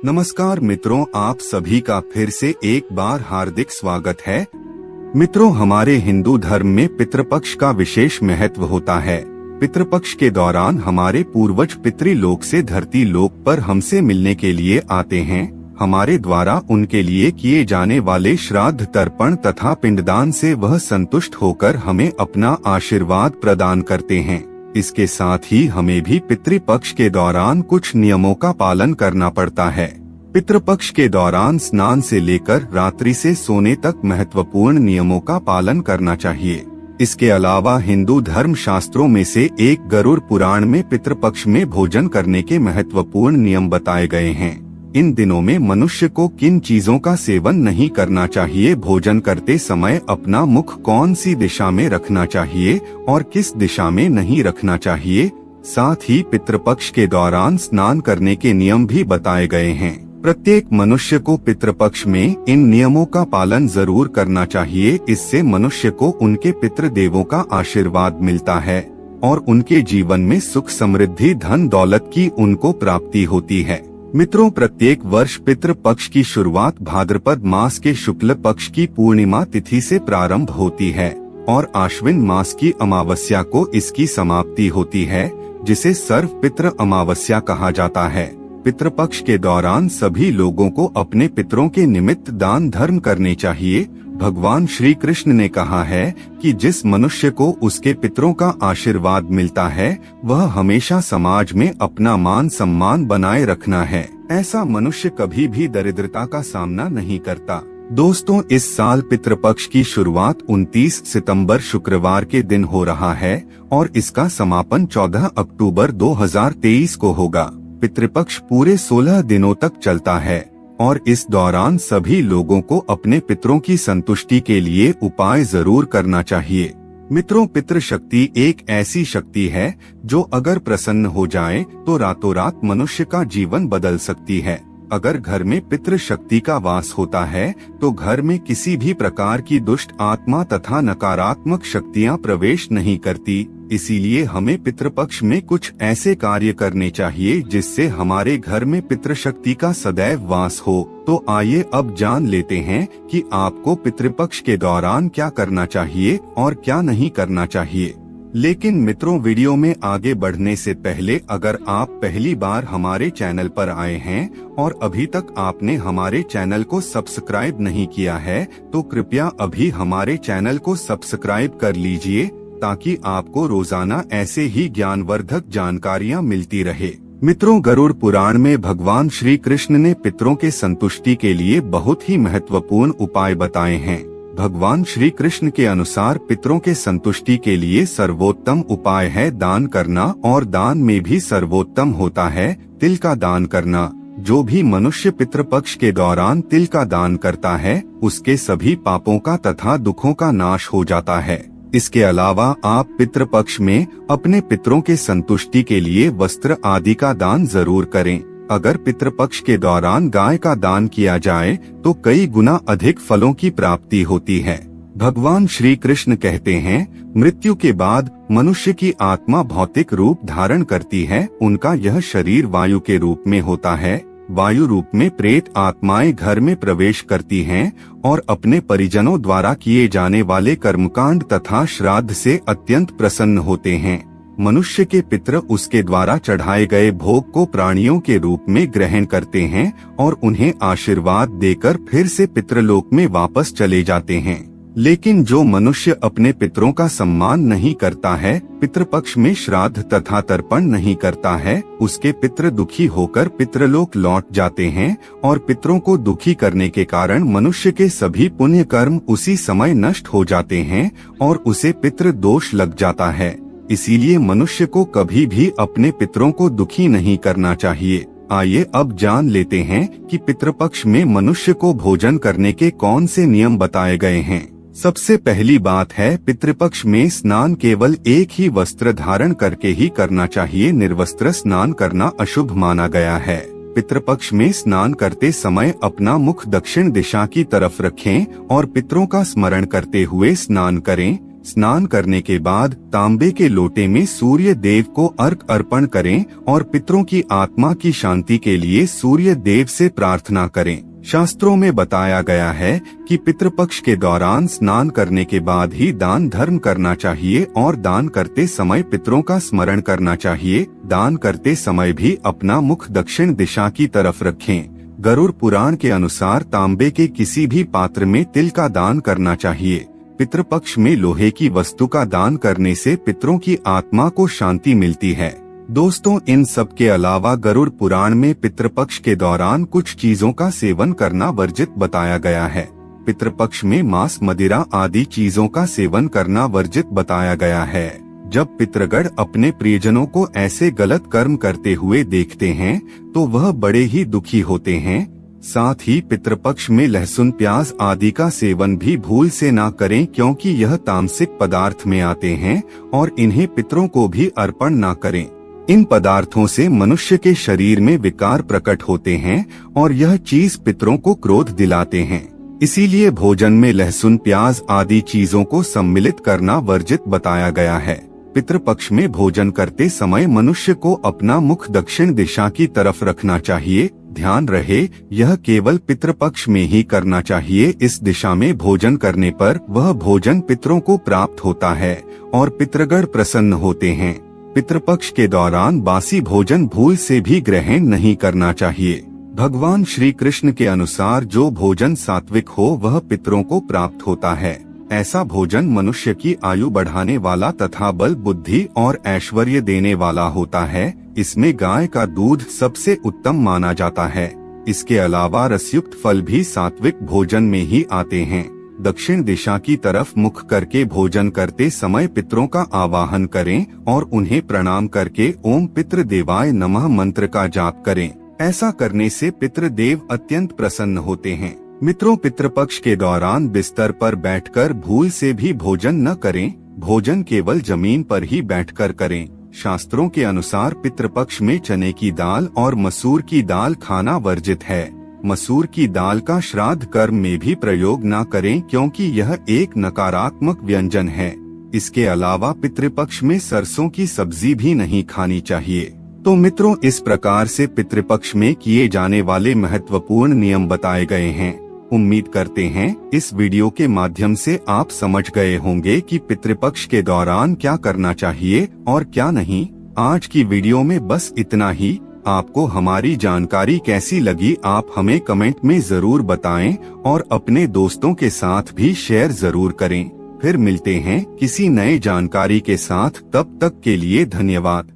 नमस्कार मित्रों, आप सभी का फिर से एक बार हार्दिक स्वागत है। मित्रों, हमारे हिंदू धर्म में पितृपक्ष का विशेष महत्व होता है। पितृपक्ष के दौरान हमारे पूर्वज पितृलोक से धरती लोक पर हमसे मिलने के लिए आते हैं। हमारे द्वारा उनके लिए किए जाने वाले श्राद्ध, तर्पण तथा पिंडदान से वह संतुष्ट होकर हमें अपना आशीर्वाद प्रदान करते हैं। इसके साथ ही हमें भी पितृपक्ष के दौरान कुछ नियमों का पालन करना पड़ता है। पितृपक्ष के दौरान स्नान से लेकर रात्रि से सोने तक महत्वपूर्ण नियमों का पालन करना चाहिए। इसके अलावा हिंदू धर्म शास्त्रों में से एक गरुड़ पुराण में पितृपक्ष में भोजन करने के महत्वपूर्ण नियम बताए गए हैं। इन दिनों में मनुष्य को किन चीजों का सेवन नहीं करना चाहिए, भोजन करते समय अपना मुख कौन सी दिशा में रखना चाहिए और किस दिशा में नहीं रखना चाहिए। साथ ही पितृपक्ष के दौरान स्नान करने के नियम भी बताए गए हैं। प्रत्येक मनुष्य को पितृपक्ष में इन नियमों का पालन जरूर करना चाहिए। इससे मनुष्य को उनके पितृदेवों का आशीर्वाद मिलता है और उनके जीवन में सुख, समृद्धि, धन दौलत की उनको प्राप्ति होती है। मित्रों, प्रत्येक वर्ष पितृपक्ष की शुरुआत भाद्रपद मास के शुक्ल पक्ष की पूर्णिमा तिथि से प्रारंभ होती है और आश्विन मास की अमावस्या को इसकी समाप्ति होती है, जिसे सर्व पितृ अमावस्या कहा जाता है। पितृपक्ष के दौरान सभी लोगों को अपने पितरों के निमित्त दान धर्म करने चाहिए। भगवान श्री कृष्ण ने कहा है कि जिस मनुष्य को उसके पितरों का आशीर्वाद मिलता है, वह हमेशा समाज में अपना मान सम्मान बनाए रखना है। ऐसा मनुष्य कभी भी दरिद्रता का सामना नहीं करता। दोस्तों, इस साल पितृपक्ष की शुरुआत 29 सितंबर शुक्रवार के दिन हो रहा है और इसका समापन 14 अक्टूबर 2023 को होगा। पितृपक्ष पूरे 16 दिनों तक चलता है और इस दौरान सभी लोगों को अपने पितरों की संतुष्टि के लिए उपाय जरूर करना चाहिए। मित्रों, पितृशक्ति एक ऐसी शक्ति है जो अगर प्रसन्न हो जाए तो रातों रात मनुष्य का जीवन बदल सकती है। अगर घर में पितृशक्ति का वास होता है तो घर में किसी भी प्रकार की दुष्ट आत्मा तथा नकारात्मक शक्तियां प्रवेश नहीं करती। इसीलिए हमें पितृपक्ष में कुछ ऐसे कार्य करने चाहिए जिससे हमारे घर में पितृशक्ति का सदैव वास हो। तो आइए अब जान लेते हैं कि आपको पितृपक्ष के दौरान क्या करना चाहिए और क्या नहीं करना चाहिए। लेकिन मित्रों, वीडियो में आगे बढ़ने से पहले अगर आप पहली बार हमारे चैनल पर आए हैं और अभी तक आपने हमारे चैनल को सब्सक्राइब नहीं किया है तो कृपया अभी हमारे चैनल को सब्सक्राइब कर लीजिए ताकि आपको रोजाना ऐसे ही ज्ञानवर्धक जानकारियाँ मिलती रहे। मित्रों, गरुड़ पुराण में भगवान श्री कृष्ण ने पितरों के संतुष्टि के लिए बहुत ही महत्वपूर्ण उपाय बताए हैं। भगवान श्री कृष्ण के अनुसार पितरों के संतुष्टि के लिए सर्वोत्तम उपाय है दान करना और दान में भी सर्वोत्तम होता है तिल का दान करना। जो भी मनुष्य पितृपक्ष के दौरान तिल का दान करता है उसके सभी पापों का तथा दुखों का नाश हो जाता है। इसके अलावा आप पितृपक्ष में अपने पितरों के संतुष्टि के लिए वस्त्र आदि का दान जरूर करें। अगर पितृपक्ष के दौरान गाय का दान किया जाए तो कई गुना अधिक फलों की प्राप्ति होती है। भगवान श्री कृष्ण कहते हैं, मृत्यु के बाद मनुष्य की आत्मा भौतिक रूप धारण करती है। उनका यह शरीर वायु के रूप में होता है। वायु रूप में प्रेत आत्माएं घर में प्रवेश करती हैं और अपने परिजनों द्वारा किए जाने वाले कर्मकांड तथा श्राद्ध से अत्यंत प्रसन्न होते हैं। मनुष्य के पितृ उसके द्वारा चढ़ाए गए भोग को प्राणियों के रूप में ग्रहण करते हैं और उन्हें आशीर्वाद देकर फिर से पितृलोक में वापस चले जाते हैं। लेकिन जो मनुष्य अपने पितरों का सम्मान नहीं करता है, पितृपक्ष में श्राद्ध तथा तर्पण नहीं करता है, उसके पितृ दुखी होकर पितृलोक लौट जाते हैं और पितरों को दुखी करने के कारण मनुष्य के सभी पुण्य कर्म उसी समय नष्ट हो जाते हैं और उसे पितृ दोष लग जाता है। इसीलिए मनुष्य को कभी भी अपने पितरों को दुखी नहीं करना चाहिए। आइए अब जान लेते हैं कि पितृपक्ष में मनुष्य को भोजन करने के कौन से नियम बताए गए हैं। सबसे पहली बात है, पितृपक्ष में स्नान केवल एक ही वस्त्र धारण करके ही करना चाहिए। निर्वस्त्र स्नान करना अशुभ माना गया है। पितृपक्ष में स्नान करते समय अपना मुख दक्षिण दिशा की तरफ रखें और पितरों का स्मरण करते हुए स्नान करें। स्नान करने के बाद तांबे के लोटे में सूर्य देव को अर्घ अर्पण करें और पितरों की आत्मा की शांति के लिए सूर्य देव से प्रार्थना करें। शास्त्रों में बताया गया है कि पितृपक्ष के दौरान स्नान करने के बाद ही दान धर्म करना चाहिए और दान करते समय पितरों का स्मरण करना चाहिए। दान करते समय भी अपना मुख दक्षिण दिशा की तरफ रखें। गरुड़ पुराण के अनुसार तांबे के किसी भी पात्र में तिल का दान करना चाहिए। पितृपक्ष में लोहे की वस्तु का दान करने से पितरों की आत्मा को शांति मिलती है। दोस्तों, इन सब के अलावा गरुड़ पुराण में पितृपक्ष के दौरान कुछ चीजों का सेवन करना वर्जित बताया गया है। पितृपक्ष में मांस, मदिरा आदि चीजों का सेवन करना वर्जित बताया गया है। जब पितृगण अपने प्रियजनों को ऐसे गलत कर्म करते हुए देखते हैं तो वह बड़े ही दुखी होते हैं। साथ ही पितृपक्ष में लहसुन, प्याज आदि का सेवन भी भूल से ना करें, क्योंकि यह तामसिक पदार्थ में आते हैं और इन्हें पितरों को भी अर्पण ना करें। इन पदार्थों से मनुष्य के शरीर में विकार प्रकट होते हैं और यह चीज पितरों को क्रोध दिलाते हैं। इसीलिए भोजन में लहसुन, प्याज आदि चीजों को सम्मिलित करना वर्जित बताया गया है। पितृपक्ष में भोजन करते समय मनुष्य को अपना मुख दक्षिण दिशा की तरफ रखना चाहिए। ध्यान रहे, यह केवल पितृपक्ष में ही करना चाहिए। इस दिशा में भोजन करने पर वह भोजन पितरों को प्राप्त होता है और पितृगण प्रसन्न होते हैं। पितृपक्ष के दौरान बासी भोजन भूल से भी ग्रहण नहीं करना चाहिए। भगवान श्री कृष्ण के अनुसार जो भोजन सात्विक हो वह पितरों को प्राप्त होता है। ऐसा भोजन मनुष्य की आयु बढ़ाने वाला तथा बल, बुद्धि और ऐश्वर्य देने वाला होता है। इसमें गाय का दूध सबसे उत्तम माना जाता है। इसके अलावा रसयुक्त फल भी सात्विक भोजन में ही आते हैं। दक्षिण दिशा की तरफ मुख करके भोजन करते समय पितरों का आवाहन करें और उन्हें प्रणाम करके ओम पितृ देवाय नमः मंत्र का जाप करें। ऐसा करने से पितृदेव अत्यंत प्रसन्न होते हैं। मित्रों, पितृपक्ष के दौरान बिस्तर पर बैठकर भूल से भी भोजन न करें। भोजन केवल जमीन पर ही बैठकर करें। शास्त्रों के अनुसार पितृपक्ष में चने की दाल और मसूर की दाल खाना वर्जित है। मसूर की दाल का श्राद्ध कर्म में भी प्रयोग न करें, क्योंकि यह एक नकारात्मक व्यंजन है। इसके अलावा पितृपक्ष में सरसों की सब्जी भी नहीं खानी चाहिए। तो मित्रों, इस प्रकार से पितृपक्ष में किए जाने वाले महत्वपूर्ण नियम बताए गए हैं। उम्मीद करते हैं इस वीडियो के माध्यम से आप समझ गए होंगे कि पितृपक्ष के दौरान क्या करना चाहिए और क्या नहीं। आज की वीडियो में बस इतना ही। आपको हमारी जानकारी कैसी लगी आप हमें कमेंट में जरूर बताएं और अपने दोस्तों के साथ भी शेयर जरूर करें। फिर मिलते हैं किसी नए जानकारी के साथ, तब तक के लिए धन्यवाद।